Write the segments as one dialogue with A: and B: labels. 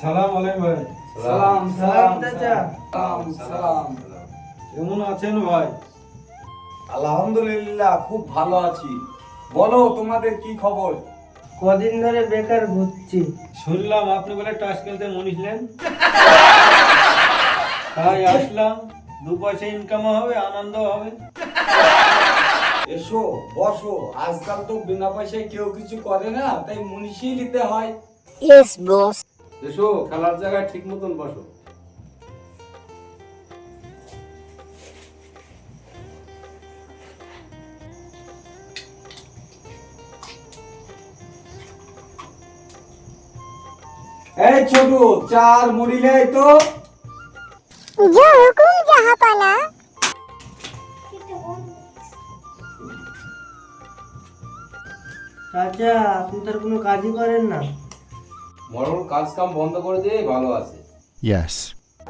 A: সালাম আলাইকুম ভাই।
B: সালাম সালাম চাচা। সালাম সালাম।
A: কেমন আছেন ভাই?
B: আলহামদুলিল্লাহ খুব ভালো আছি। বলো তোমাদের কি খবর?
C: কদিন ধরে বেকার ঘুরছি।
A: শুনলাম আপনি বলে টাস খেলতে মনিছিলেন, তাই আসলাম। দু পয়সা ইনকাম হবে, আনন্দ হবে।
B: এসো বসো, আজকাল তো বিনা পয়সায় কেউ কিছু করে না, তাই মুনিশি নিতে হয়।
D: Yes, boss.
E: এসো, খেলার জায়গায় ঠিক মতন বসো।
B: এই ছোট, চার মুড়ি লাই তো।
D: जो हुकुम जहाँ पाना।
C: চাচা আপনি তো আর কোনো কাজই করেন না।
E: মরণ কাজ কাম বন্ধ করে দিয়ে ভালো আছে।
F: Yes.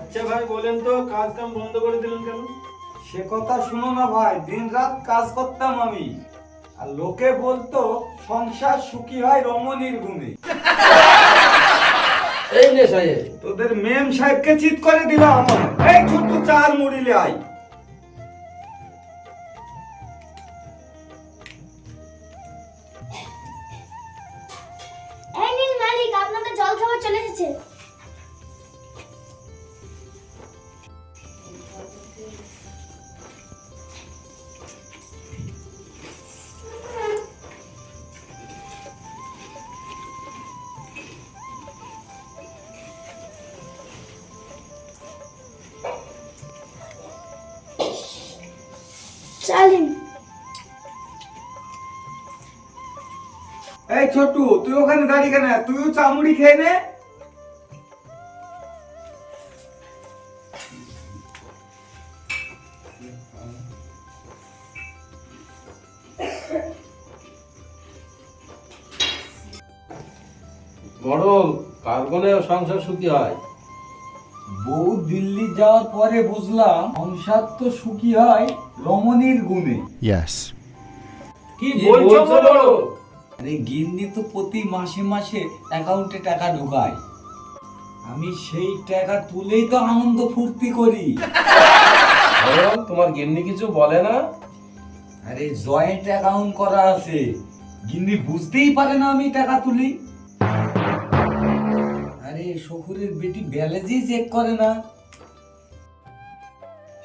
A: আচ্ছা ভাই বলেন তো, কাজ কাম বন্ধ করে দিলেন কেন?
B: সে কথা শুনো না ভাই, দিন রাত কাজ করতাম আমি, আর লোকে বলতো সংসার সুখী হয় রমণীর গুণে।
E: এই নে সাহেব,
B: তোদের মেম সাহেবকে চিৎ করে দিলাম আমার। এই ছোট, চার মুড়ি লাই।
G: এই নিন মালিক, আপনাদের জল খাবার চলে এসেছে। চালিন।
B: এই ছোটু, তুই ওখানে দাঁড়িয়ে কেন? তুইও চামড়ি খেয়ে নে।
E: মরণ কার গুণে সংসার সুখী হয়।
B: বউ দিল্লি যাওয়ার পরে বুঝলাম সংসার তো সুখী হয় রমণীর গুণে।
F: Yes.
A: কি বলছো বলো?
B: আরে গিন্নি তো প্রতি মাসে মাসে অ্যাকাউন্টে টাকা ঢোকায়, আমি সেই টাকা তুলেই তো আনন্দ ফুর্তি করি।
E: মরণ তোমার গিন্নি কিছু বলে না?
B: আরে জয়েন্ট অ্যাকাউন্ট করা আছে, গিন্নি বুঝতেই পারে না আমি টাকা তুলি। আরে শহুরের বেটি ব্যালেন্সই চেক করে না।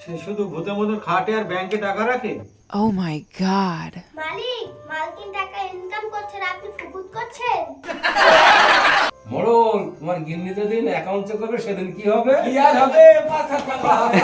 A: সে শুধু ভূতের মতো খাটে আর ব্যাংকে টাকা রাখে।
H: Oh my god.
G: মালিক, মালকিন টাকা ইনকাম করছেন, আপনি ফুকুত করছেন।
E: মরণ তোমার গিন্নি যেদিন অ্যাকাউন্ট চেক করবে সেদিন কি হবে?
B: কি আর হবে, মাথা খারাপ হবে।